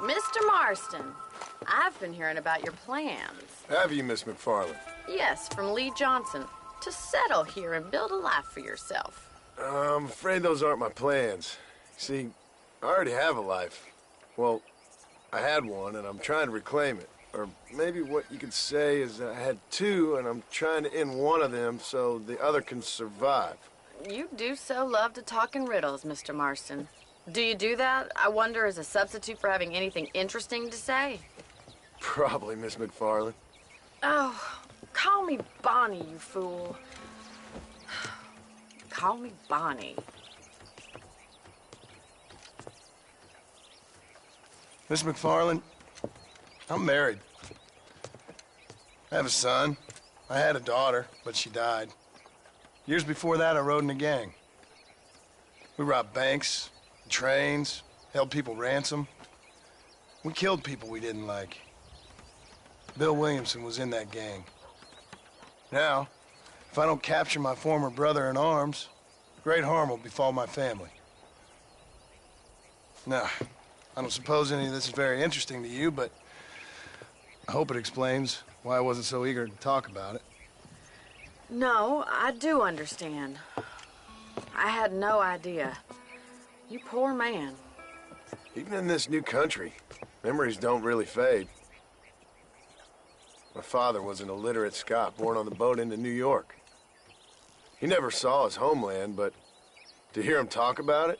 Mr. Marston, I've been hearing about your plans. Have you, Miss McFarland? Yes, from Lee Johnson, to settle here and build a life for yourself. I'm afraid those aren't my plans. See, I already have a life. Well, I had one, and I'm trying to reclaim it. Or maybe what you could say is I had two, and I'm trying to end one of them so the other can survive. You do so love to talk in riddles, Mr. Marston. Do you do that, I wonder, as a substitute for having anything interesting to say? Probably, Miss McFarland. Oh, call me Bonnie, you fool. Call me Bonnie. Miss McFarland, I'm married. I have a son. I had a daughter, but she died. Years before that, I rode in a gang. We robbed banks, trains, held people ransom. We killed people we didn't like. Bill Williamson was in that gang. Now, if I don't capture my former brother in arms, great harm will befall my family. Now, I don't suppose any of this is very interesting to you, but I hope it explains why I wasn't so eager to talk about it. No, I do understand. I had no idea. You poor man. Even in this new country, memories don't really fade. My father was an illiterate Scot born on the boat into New York. He never saw his homeland, but to hear him talk about it,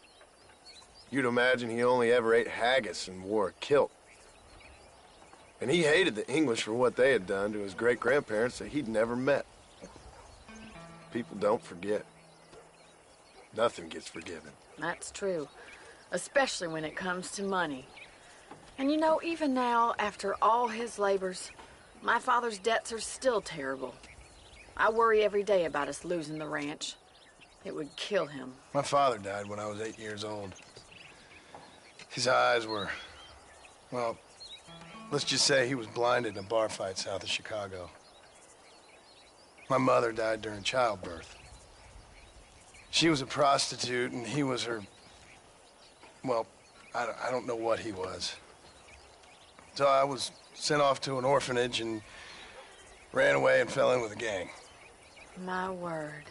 you'd imagine he only ever ate haggis and wore a kilt. And he hated the English for what they had done to his great-grandparents that he'd never met. People don't forget. Nothing gets forgiven. That's true, especially when it comes to money. And you know, even now, after all his labors, my father's debts are still terrible. I worry every day about us losing the ranch. It would kill him. My father died when I was 8 years old. His eyes were, well, let's just say he was blinded in a bar fight south of Chicago. My mother died during childbirth. She was a prostitute, and he was her, well, I don't know what he was. So I was sent off to an orphanage and ran away and fell in with a gang. My word.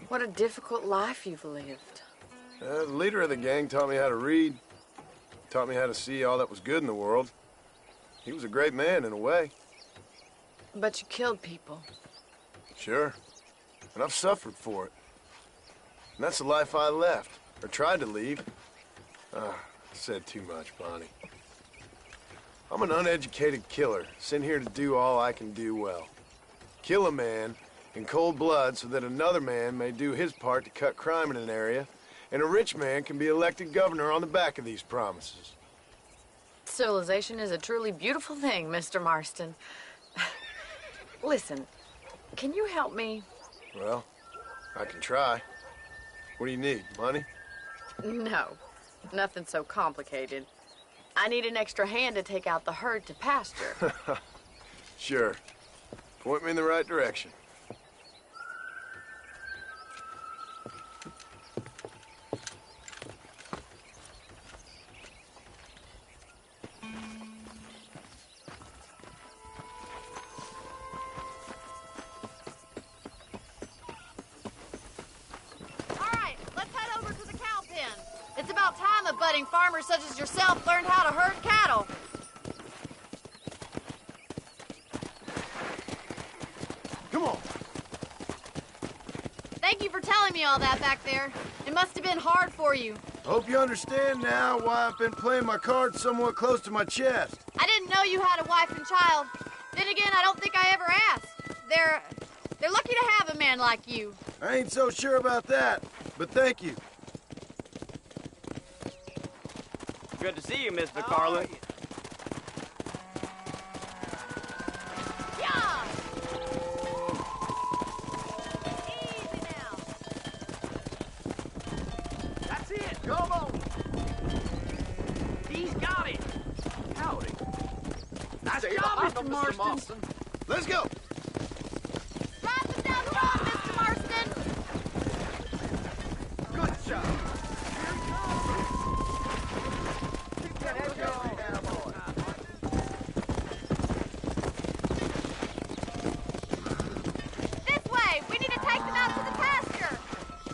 What a difficult life you've lived. The leader of the gang taught me how to read, taught me how to see all that was good in the world. He was a great man in a way. But you killed people. Sure. And I've suffered for it. And that's the life I left, or tried to leave. I said too much, Bonnie. I'm an uneducated killer, sent here to do all I can do well. Kill a man in cold blood so that another man may do his part to cut crime in an area, and a rich man can be elected governor on the back of these promises. Civilization is a truly beautiful thing, Mr. Marston. Listen, can you help me? Well, I can try. What do you need, money? No, nothing so complicated. I need an extra hand to take out the herd to pasture. Sure. Point me in the right direction. Budding farmers such as yourself learned how to herd cattle. Come on. Thank you for telling me all that back there. It must have been hard for you. I hope you understand now why I've been playing my cards somewhat close to my chest. I didn't know you had a wife and child. Then again, I don't think I ever asked. They're lucky to have a man like you. I ain't so sure about that, but thank you. Good to see you, Miss McFarland. Yeah! Easy now. That's it. Come on. He's got it. Howdy. Nice job, Mr. Marston. Let's go. Drive them down the road, Mr. Marston. Good job. Here he comes. Keep that head going.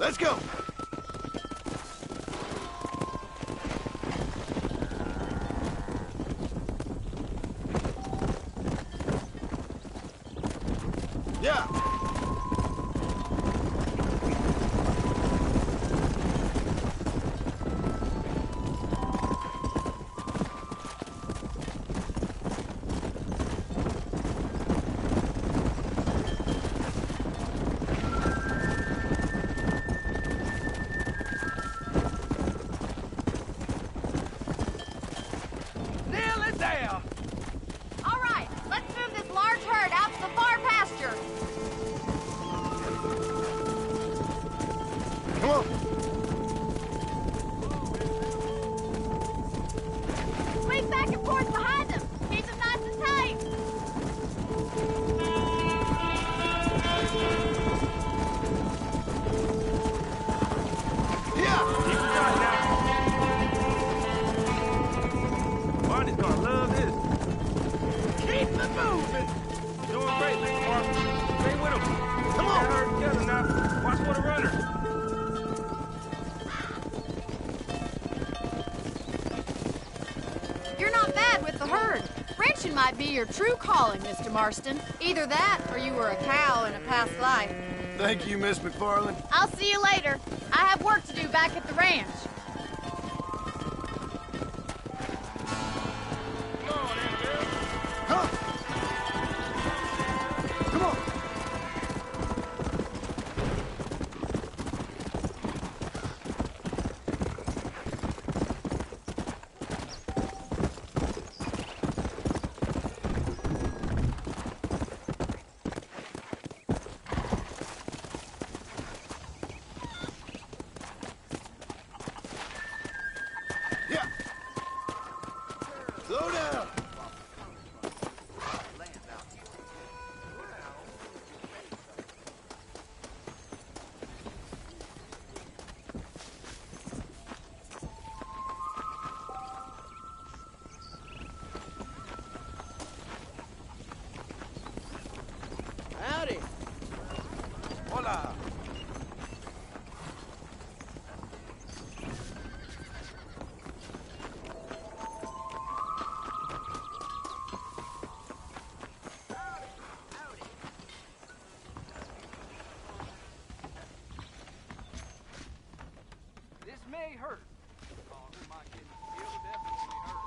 Let's go! Yeah! All right, let's move this large herd out to the far pasture. Come on! Squeak back and forth behind them. Keep them nice and tight. Yeah! Keep it tight now. Barney's gonna love this. Keep it moving. Doing great, Mr. Mark. Stay with him. Come on! Get her together now. Watch for the runner. You're not bad with the herd. Ranching might be your true calling, Mr. Marston. Either that, or you were a cow in a past life. Thank you, Miss McFarland. I'll see you later. I have work to do back at the ranch. Come on, Annabelle. Huh? Come on! Yeah! Slow down! Howdy. Hola. This may hurt. Oh, my goodness. It'll definitely hurt.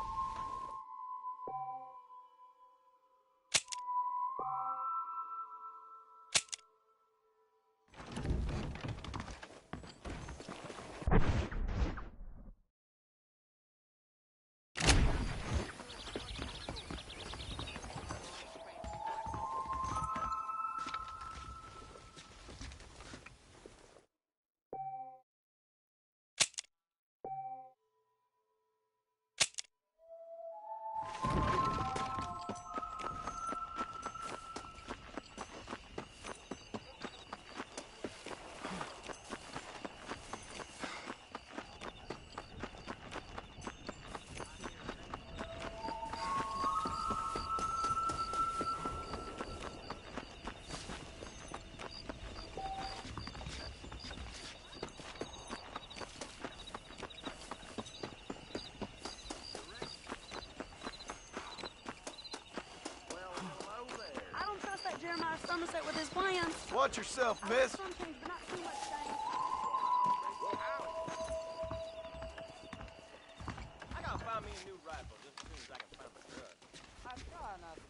Jeremiah Somerset with his plans. Watch yourself, miss. Some things, but not too much things. I gotta find me a new rifle just as soon as I can find my truck. I try not to.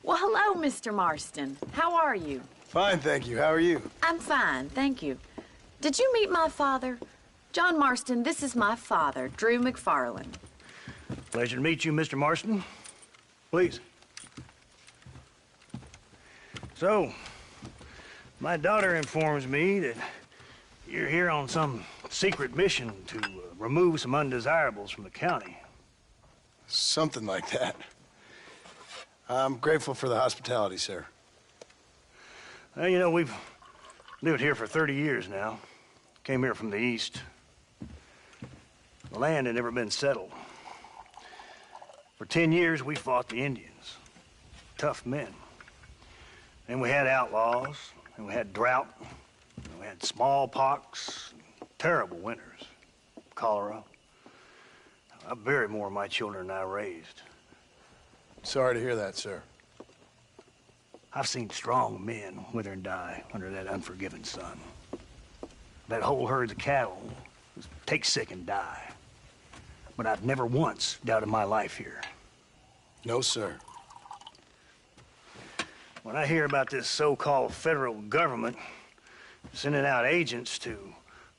Well, hello, Mr. Marston. How are you? Fine, thank you. How are you? I'm fine, thank you. Did you meet my father? John Marston, this is my father, Drew McFarland. Pleasure to meet you, Mr. Marston. Please. So, my daughter informs me that you're here on some secret mission to remove some undesirables from the county. Something like that. I'm grateful for the hospitality, sir. Well, you know, we've lived here for 30 years now. Came here from the east. The land had never been settled. For 10 years, we fought the Indians. Tough men. Then we had outlaws, and we had drought, and we had smallpox, terrible winters, cholera. I buried more of my children than I raised. Sorry to hear that, sir. I've seen strong men wither and die under that unforgiving sun. That whole herds of cattle take sick and die. But I've never once doubted my life here. No, sir. When I hear about this so-called federal government sending out agents to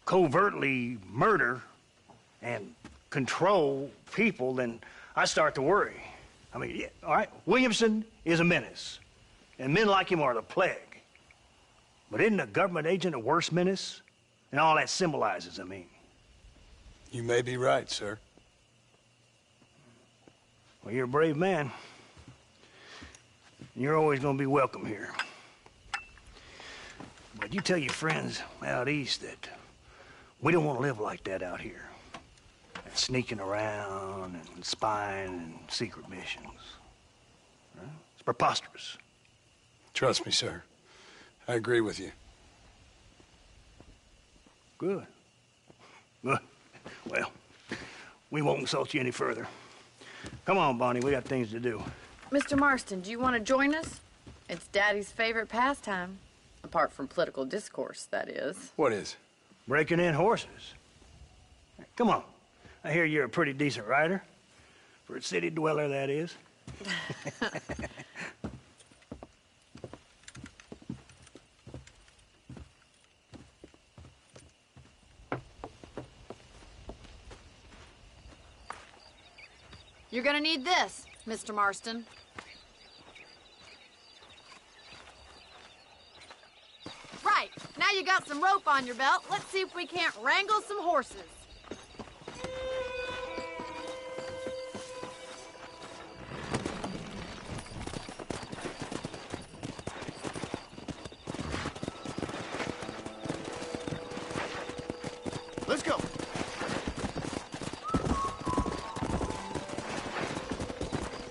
covertly murder and control people, then I start to worry. I mean, yeah, all right, Williamson is a menace, and men like him are the plague. But isn't a government agent a worse menace? And all that symbolizes, I mean. You may be right, sir. Well, you're a brave man. You're always gonna be welcome here. But you tell your friends out east that we don't want to live like that out here. Sneaking around and spying and secret missions. Huh? It's preposterous. Trust me, sir. I agree with you. Good. Good. Well, we won't insult you any further. Come on, Bonnie, we got things to do. Mr. Marston, do you want to join us? It's Daddy's favorite pastime. Apart from political discourse, that is. What is? Breaking in horses. Come on. I hear you're a pretty decent rider. For a city dweller, that is. You're gonna need this, Mr. Marston. Right, now you got some rope on your belt, let's see if we can't wrangle some horses. Let's go.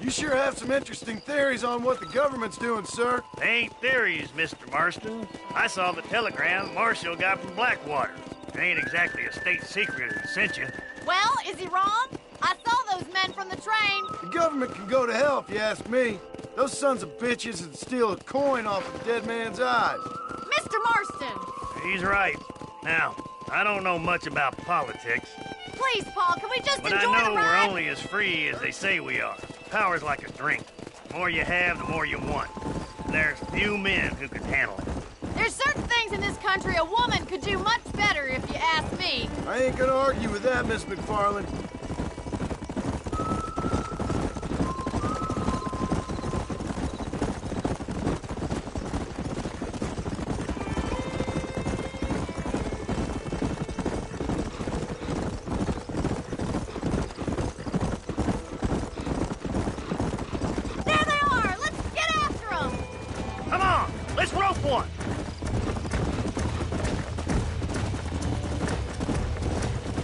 You sure have some interesting theories on what the government's doing, sir. They ain't theories, Mr. Marston. I saw the telegram Marshall got from Blackwater. It ain't exactly a state secret that sent you. Well, is he wrong? I saw those men from the train. The government can go to hell if you ask me. Those sons of bitches would steal a coin off a dead man's eyes. Mr. Marston! He's right. Now, I don't know much about politics, Please, Paul, can we just but enjoy I know the we're ride? only as free as they say we are. Power's like a drink. The more you have, the more you want. And there's few men who can handle it. There's certain things in this country a woman could do much better, if you ask me. I ain't gonna argue with that, Miss McFarland. There they are! Let's get after them! Come on, let's rope one.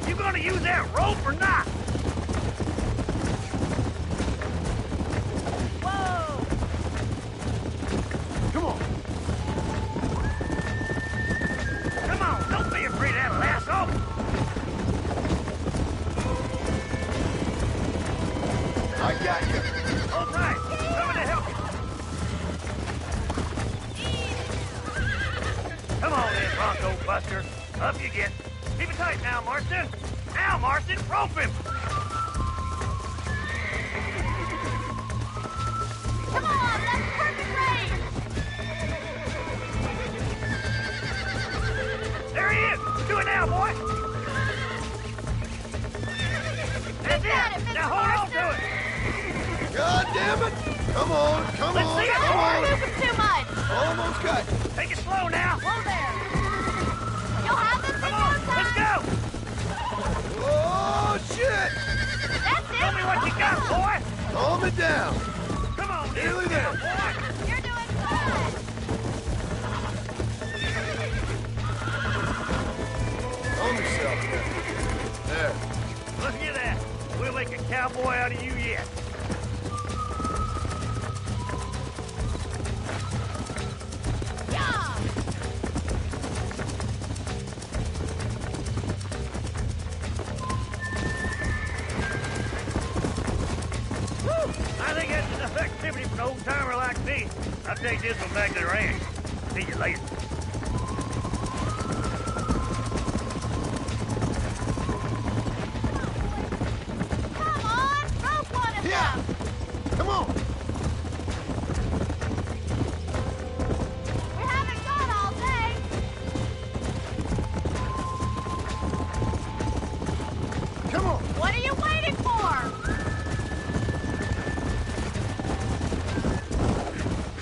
You gonna use that rope or not? Whoa! Come on. Come on, don't be afraid of that lasso. I got you. All right, coming to help you. Come on then, Bronco Buster. Up you get. Keep it tight now, Marston. Now, Marston, rope him. Come on, let's Calm it down. Come on, Nearly there. You're doing fine. Calm yourself. There. Look at that. We'll make a cowboy out of you yet. Yeah. I think that's enough activity for an old-timer like me. I'll take this one back to the ranch. See you later. Come on, rope one of Yeah. them. Come on. We haven't got all day. Come on. What are you waiting for?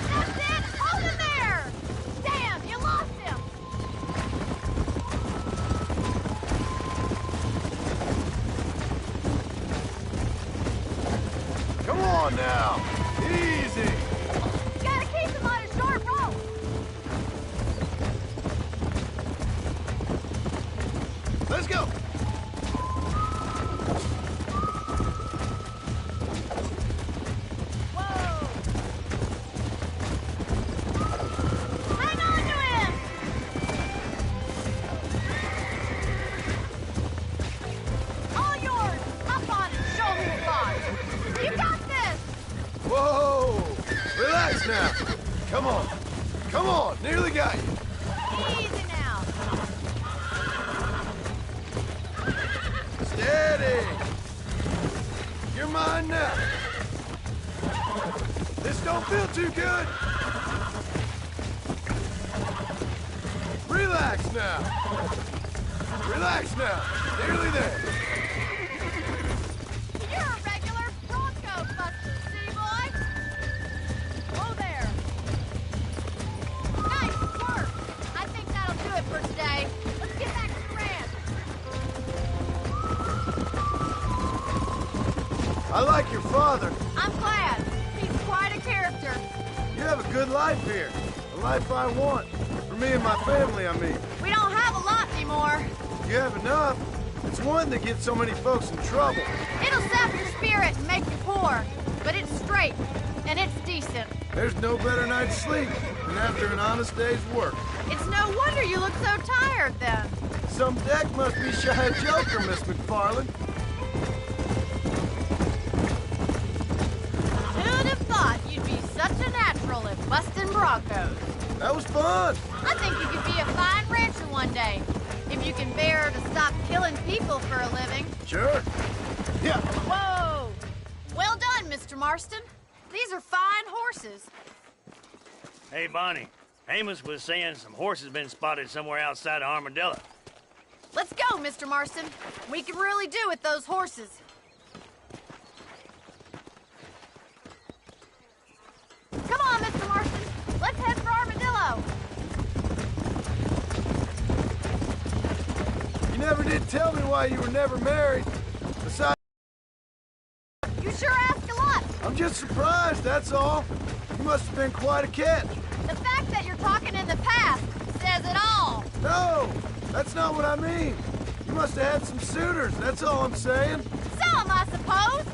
That's it! Hold him there! Damn, you lost him! Come on now. Easy. You gotta keep him on a short rope! Let's go. Whoa! Hang on to him! All yours! Hop on and show me a lot! You got this! Whoa. Relax now. Come on. Come on. Nearly got you. Easy now! Steady. You're mine now. This don't feel too good. Relax now. Relax now. Nearly there. You're a regular Bronco buster, city boy! Oh, there! Nice work! I think that'll do it for today. Let's get back to the ranch. I like your father. I'm glad. He's quite a character. You have a good life here. A life I want. For me and my family, I mean. We don't have a lot anymore. You have enough. It's one that gets so many folks in trouble. It'll sap your spirit and make you poor, but it's straight, and it's decent. There's no better night's sleep than after an honest day's work. It's no wonder you look so tired, then. Some deck must be shy of Joker, Miss McFarland. Who'd have thought you'd be such a natural at busting Broncos? That was fun. I think you could be a fine rancher one day, if you can bear to stop killing people for a living. Sure. Yeah. Whoa! Well done, Mr. Marston. These are fine horses. Hey, Bonnie. Amos was saying some horses been spotted somewhere outside of Armadillo. Let's go, Mr. Marston. We can really do with those horses. Come on, Mr. Marston. Let's head for Armadillo. You never did tell me why you were never married. Besides, You sure ask a lot. I'm just surprised, that's all. You must have been quite a catch. The fact that you're talking in the past says it all. No, that's not what I mean. You must have had some suitors, that's all I'm saying. Some, I suppose.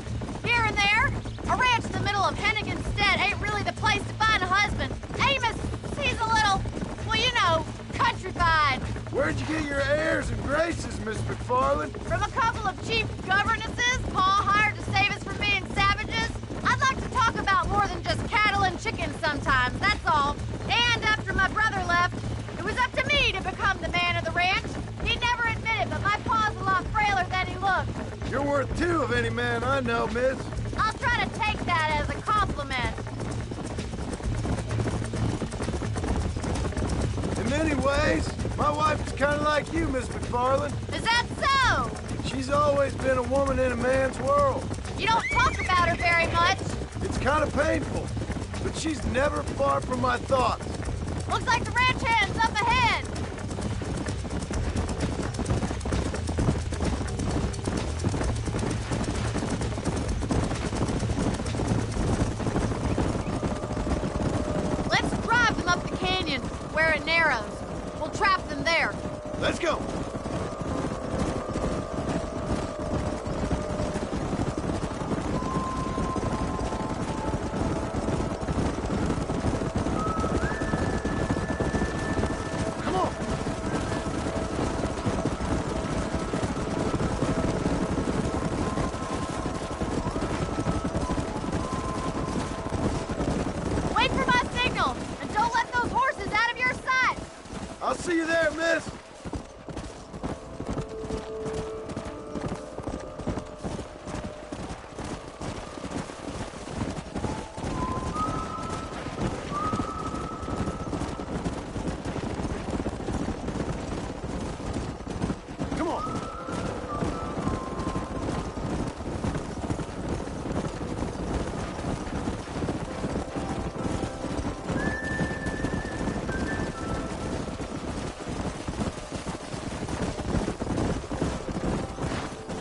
Here and there. A ranch in the middle of Hennigan's Stead ain't really the place to find a husband. Amos, he's a little, well, you know, countrified. Where'd you get your airs and graces, Miss McFarland? From a couple of cheap governesses Pa hired to save us from being savages. I'd like to talk about more than just cattle and chickens sometimes, that's all. And after my brother left, it was up to me to become the man of the ranch. He never admitted, but my pa's a lot frailer than he looked. You're worth two of any man I know, miss. I'll try to take that as a compliment. In many ways, my wife is kind of like you, Miss McFarland. Is that so? She's always been a woman in a man's world. You don't talk about her very much. It's kind of painful, but she's never far from my thoughts. Looks like the ranch hand's up ahead. where it narrows. We'll trap them there. Let's go. Come on. Wait for my signal, and don't let those horses out of your sight. I'll see you there, miss. Come on.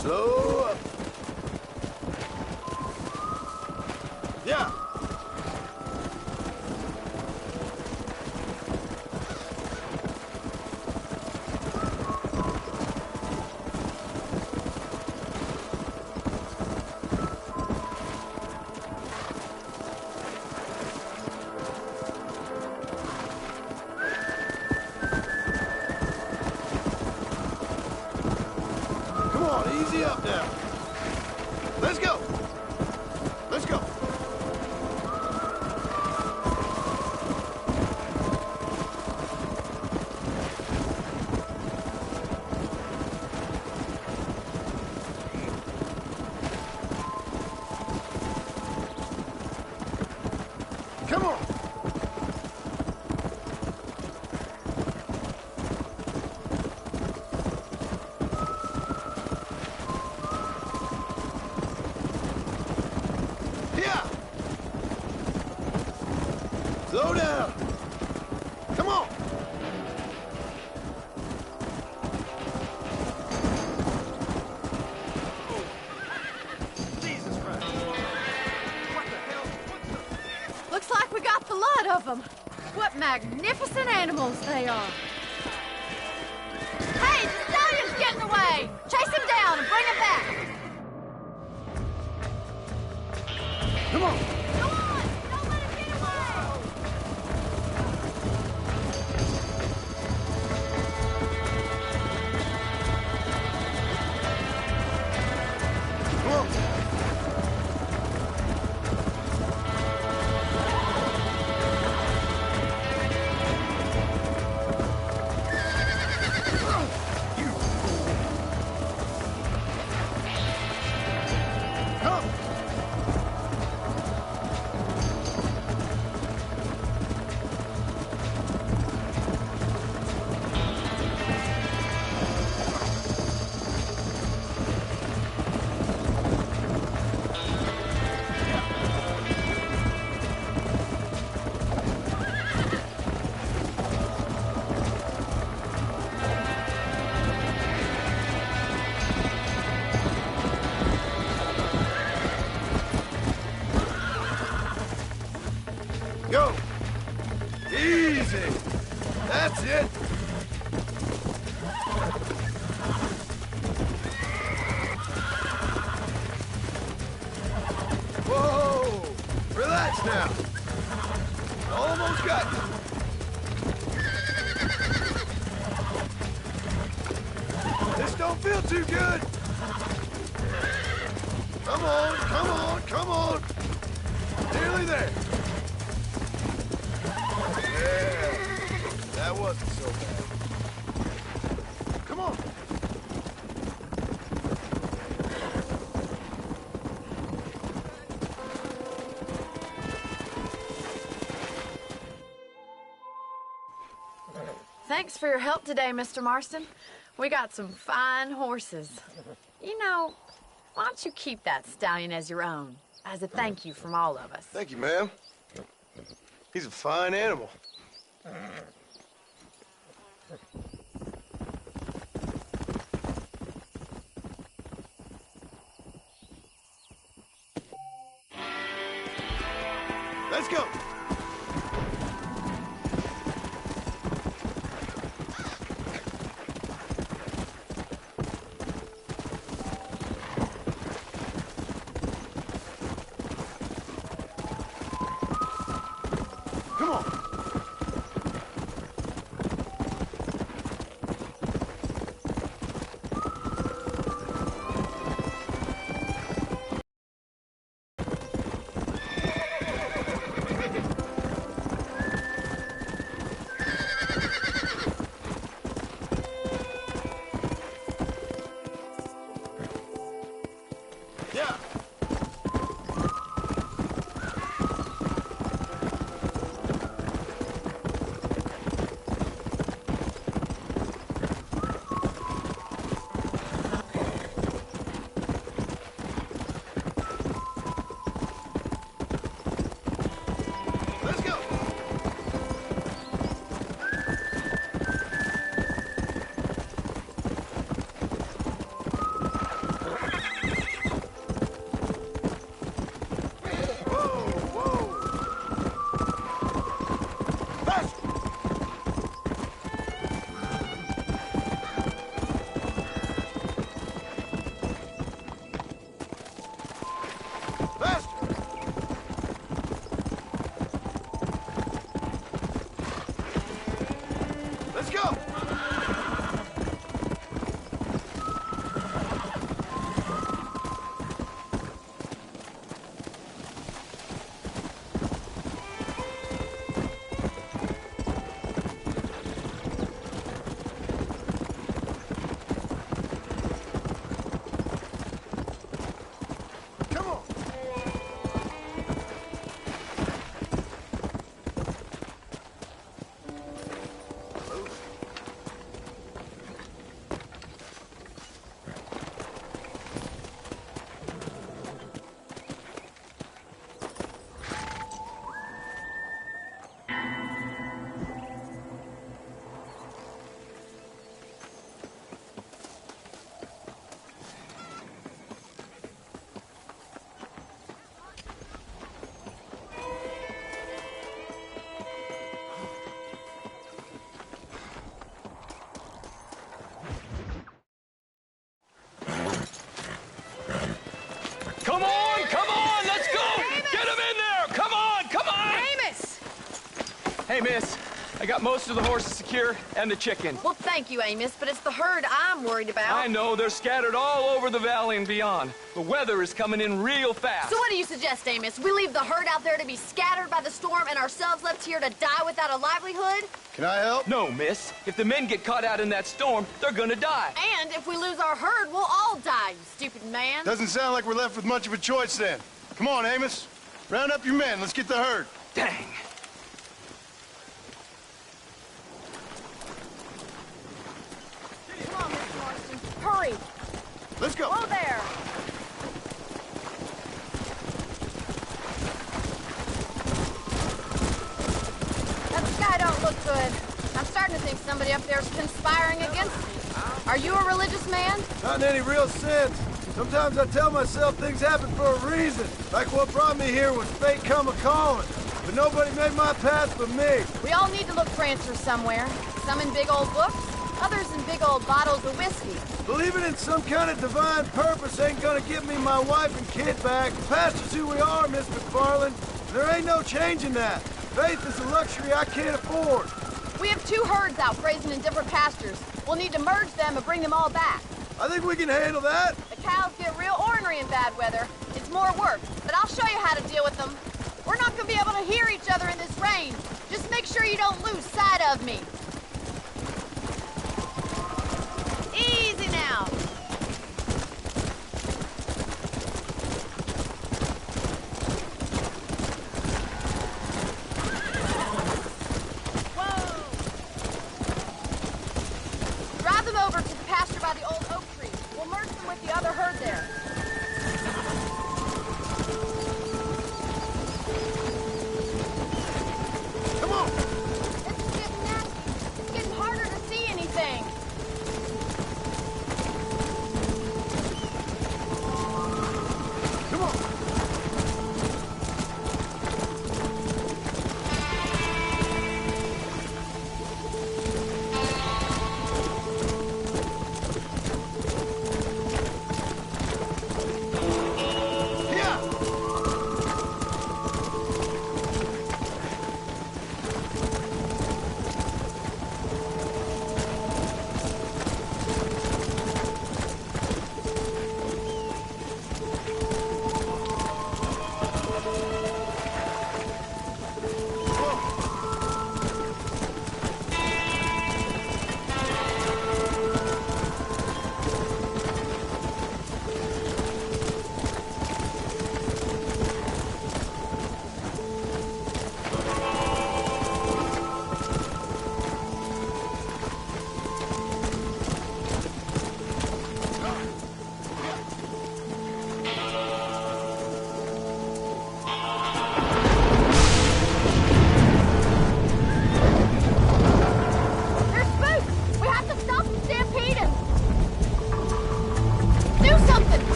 Slow up. Yeah. Come on, easy up now. Let's go. Let's go. Come on. Yeah. Slow down. Come on. Jesus Christ. What the hell? What's the... Looks like we got the lot of them. What magnificent animals they are. Hey, the stallion's getting away. Chase him down and bring him back. Come on. Go on, don't let him get away. Come on. Come. Go. Easy. That's it. Whoa. Relax now. Almost got you. This don't feel too good. Come on, come on, come on. Nearly there. Yeah, that wasn't so bad. Come on. Thanks for your help today, Mr. Marston. We got some fine horses. You know, why don't you keep that stallion as your own, as a thank you from all of us? Thank you, ma'am. He's a fine animal. Let's go. Hey, miss. I got most of the horses secure and the chicken. Well, thank you, Amos, but it's the herd I'm worried about. I know, they're scattered all over the valley and beyond. The weather is coming in real fast. So what do you suggest, Amos? We leave the herd out there to be scattered by the storm and ourselves left here to die without a livelihood? Can I help? No, miss. If the men get caught out in that storm, they're gonna die. And if we lose our herd, we'll all die, you stupid man. Doesn't sound like we're left with much of a choice then. Come on, Amos. Round up your men. Let's get the herd. Dang. Come on, Mr. Marston. Hurry. Let's go. Whoa there. That sky don't look good. I'm starting to think somebody up there's conspiring against me. Are you a religious man? Not in any real sense. Sometimes I tell myself things happen for a reason. Like what brought me here was fate come a-calling. But nobody made my path but me. We all need to look for answers somewhere. Some in big old books, others in big old bottles of whiskey. Believing in some kind of divine purpose ain't gonna get me my wife and kid back. The past is who we are, Miss McFarland. There ain't no changing that. Faith is a luxury I can't afford. We have 2 herds out grazing in different pastures. We'll need to merge them and bring them all back. I think we can handle that. The cows get real ornery in bad weather. It's more work, but I'll show you how to deal with them. We're not gonna be able to hear each other in this rain. Just make sure you don't lose sight of me. Easy now. Drive them over to the pasture by the old oak tree. We'll merge them with the other herd there. Come on. This is getting nasty.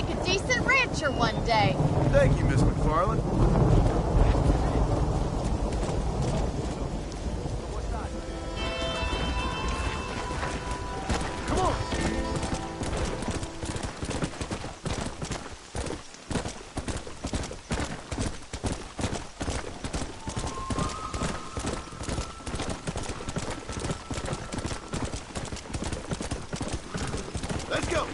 make a decent rancher one day. Thank you, Miss McFarland. Come on. Let's go.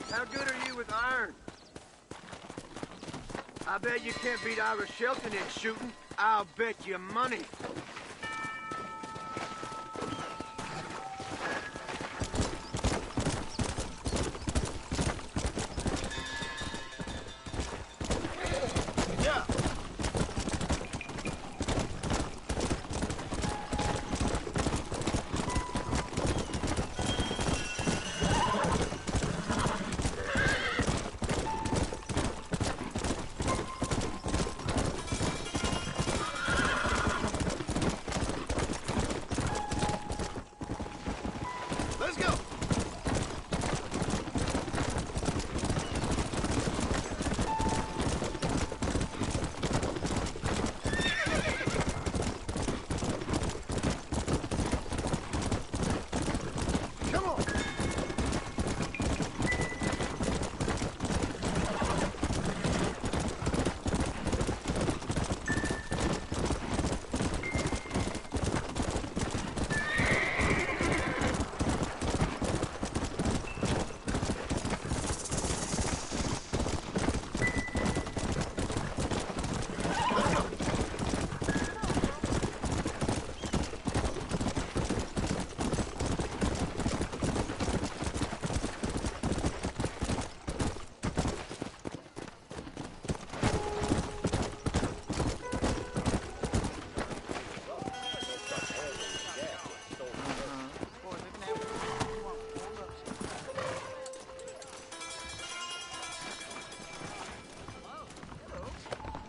How good are you with iron? I bet you can't beat Ira Shelton in shooting. I'll bet you money. Yeah. Let's go. Come on.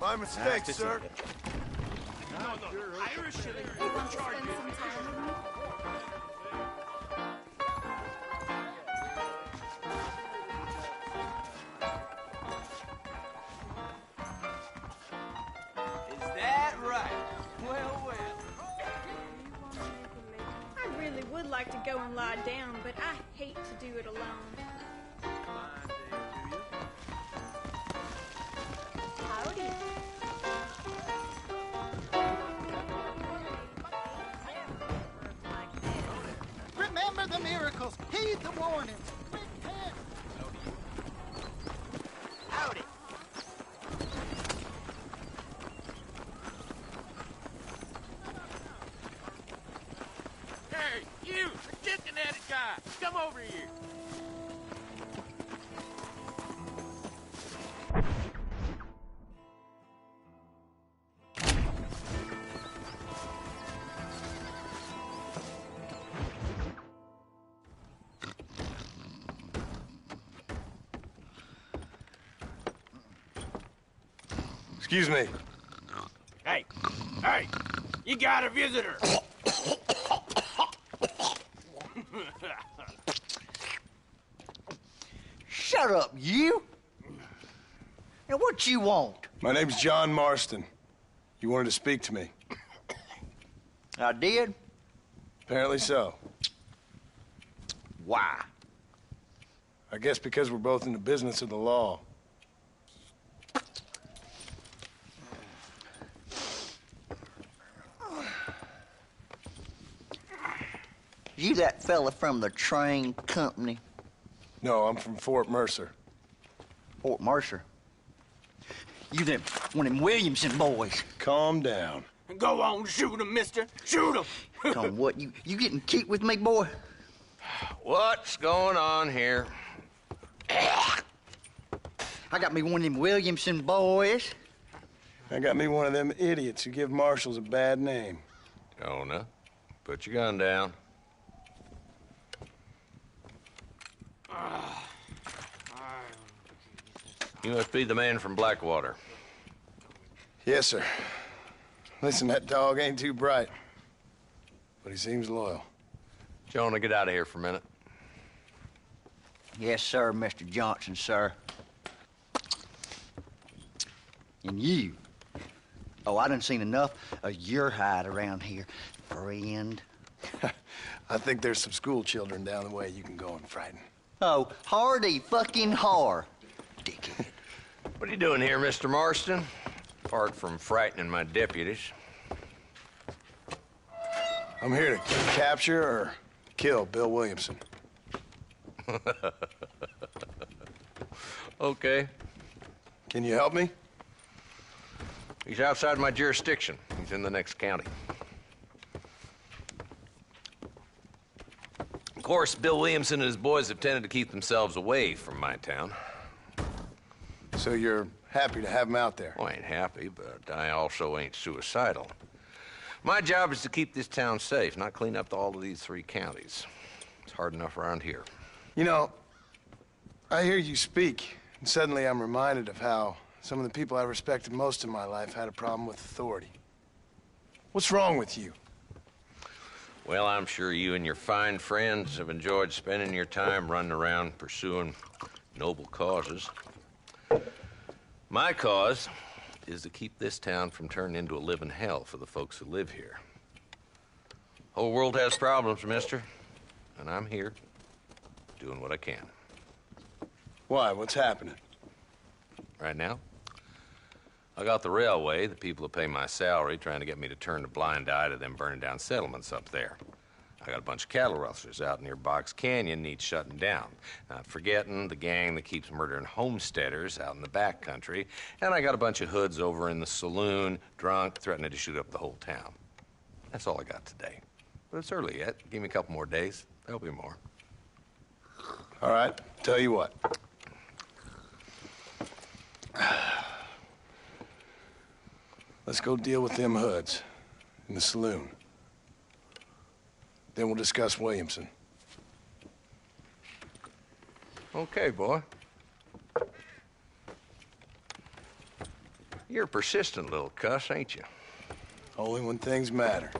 My mistake, sir. Is that right? Well, well. I really would like to go and lie down, but I hate to do it alone. Fine day to you. Howdy. Remember the miracles. Heed the warnings. Repent. Howdy. Hey, you, the chicken-headed guy, come over here. Excuse me. Hey, hey, you got a visitor. Shut up, you. And what you want? My name's John Marston. You wanted to speak to me. I did? Apparently so. Why? I guess because we're both in the business of the law. You that fella from the train company? No, I'm from Fort Mercer. Fort Mercer? You them, one of them Williamson boys. Calm down. Go on, shoot him, mister. Shoot him. Come on, what, you getting kicked with me, boy? What's going on here? I got me one of them Williamson boys. I got me one of them idiots who give marshals a bad name. Jonah, put your gun down. You must be the man from Blackwater. Yes, sir. Listen, that dog ain't too bright, but he seems loyal. Jonah, get out of here for a minute. Yes, sir, Mr. Johnson, sir. And you. Oh, I done seen enough of your hide around here, friend. I think there's some school children down the way you can go and frighten. Oh, hardy fucking har, dickhead. What are you doing here, Mr. Marston? Apart from frightening my deputies. I'm here to capture or kill Bill Williamson. Okay. Can you help me? He's outside my jurisdiction. He's in the next county. Of course, Bill Williamson and his boys have tended to keep themselves away from my town. So you're happy to have him out there? Well, I ain't happy, but I also ain't suicidal. My job is to keep this town safe, not clean up all of these 3 counties. It's hard enough around here. You know, I hear you speak, and suddenly I'm reminded of how some of the people I respected most in my life had a problem with authority. What's wrong with you? Well, I'm sure you and your fine friends have enjoyed spending your time running around pursuing noble causes. My cause is to keep this town from turning into a living hell for the folks who live here. Whole world has problems, mister, and I'm here doing what I can. Why? What's happening? Right now, I got the railway, the people who pay my salary, trying to get me to turn a blind eye to them burning down settlements up there. I got a bunch of cattle rustlers out near Box Canyon needs shutting down. Not forgetting the gang that keeps murdering homesteaders out in the back country. And I got a bunch of hoods over in the saloon, drunk, threatening to shoot up the whole town. That's all I got today. But it's early yet. Give me a couple more days. There'll be more. All right, tell you what. Let's go deal with them hoods in the saloon. Then we'll discuss Williamson. Okay, boy. You're a persistent little cuss, ain't you? Only when things matter.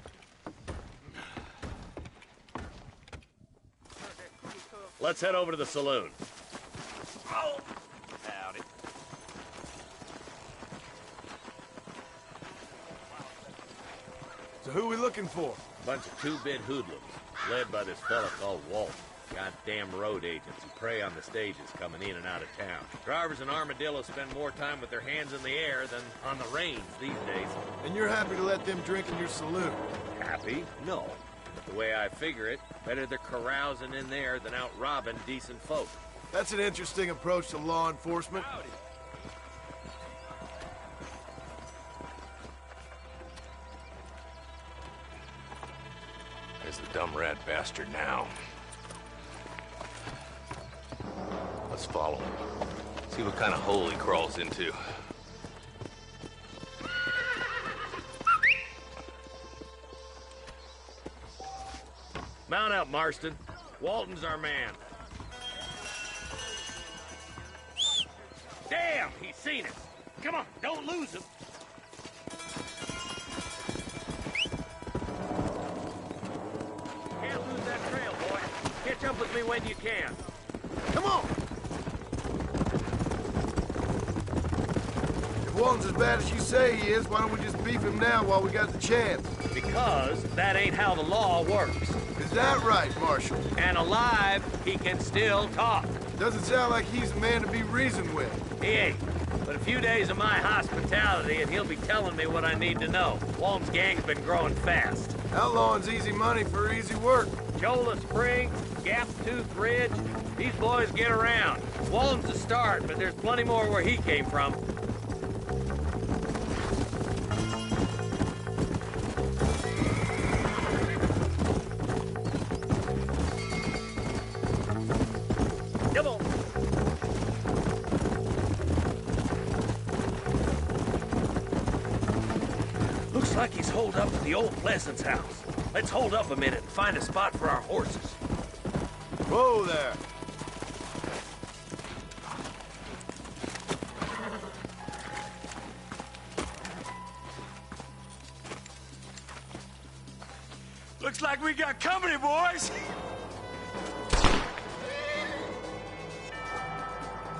Let's head over to the saloon. Oh, howdy. So who are we looking for? Bunch of two-bit hoodlums, led by this fella called Walt. Goddamn road agents who prey on the stages coming in and out of town. Drivers in Armadillo spend more time with their hands in the air than on the reins these days. And you're happy to let them drink in your saloon? Happy? No. But the way I figure it, better they're carousing in there than out robbing decent folk. That's an interesting approach to law enforcement. Howdy. There's the dumb rat bastard now. Let's follow him. See what kind of hole he crawls into. Mount up, Marston. Walton's our man. Damn, he's seen us. Come on, don't lose him. Can't lose that trail, boy. Catch up with me when you can. Come on! If Walton's as bad as you say he is, why don't we just beef him now while we got the chance? Because that ain't how the law works. Is that right, Marshal? And alive, he can still talk. Doesn't sound like he's a man to be reasoned with. He ain't. But a few days of my hospitality and he'll be telling me what I need to know. Walton's gang's been growing fast. Outlawing's easy money for easy work. Cholla Springs, Gap Tooth Ridge, these boys get around. Walton's the start, but there's plenty more where he came from. like he's holed up at the old Pleasance house. Let's hold up a minute and find a spot for our horses. Whoa there. Looks like we got company, boys.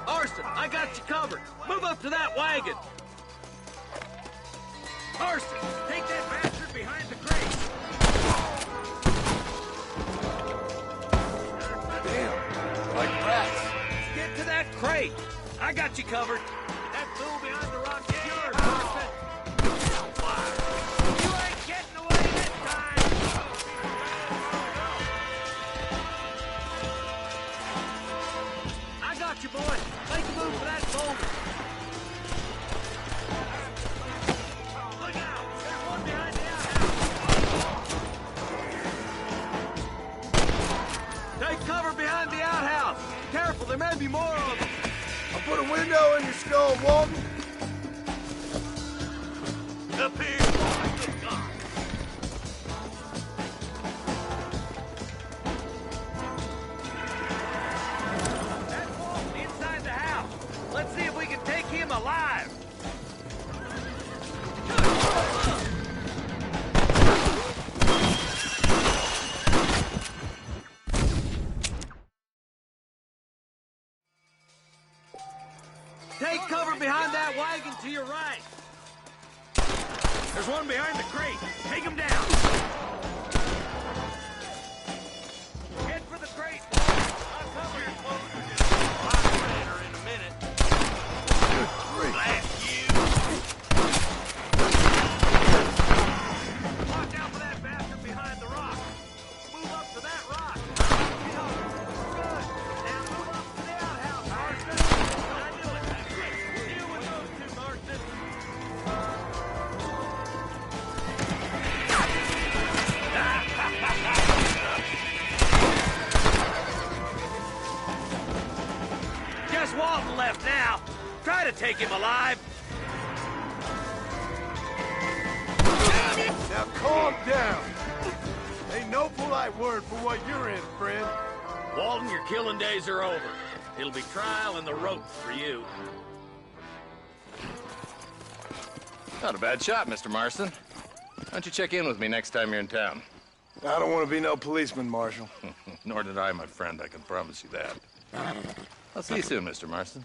Marston, I got you covered. Move up to that wagon. Marston, take that bastard behind the crate. Damn, like rats. Get to that crate. I got you covered. That fool behind the rock is yours, Marston. You ain't getting away this time. I got you, boy. Make a move for that boulder. Look out! There's one behind the outhouse. Take cover behind the outhouse. Careful, there may be more of them. I'll put a window in your skull, Walton. Up here. Good God. That's Walton inside the house. Let's see if we can take him alive. Take cover behind that wagon to your right. There's one behind the crate. Take him down. Head for the crate. I'll cover your clothes. I'll later in a minute. Good grief. Blast you. Watch out for that bastard behind the rock. Move up to that rock. Good. Now move up to the outhouse, Marston. I knew it. That's right. Deal with those two, Marston. Guess Walton left now. Try to take him alive. Now calm down. Ain't no polite word for what you're in, friend. Walton, your killing days are over. It'll be trial and the ropes for you. Not a bad shot, Mr. Marston. Why don't you check in with me next time you're in town? I don't want to be no policeman, Marshal. Nor did I, my friend. I can promise you that. I'll see you soon, Mr. Marston.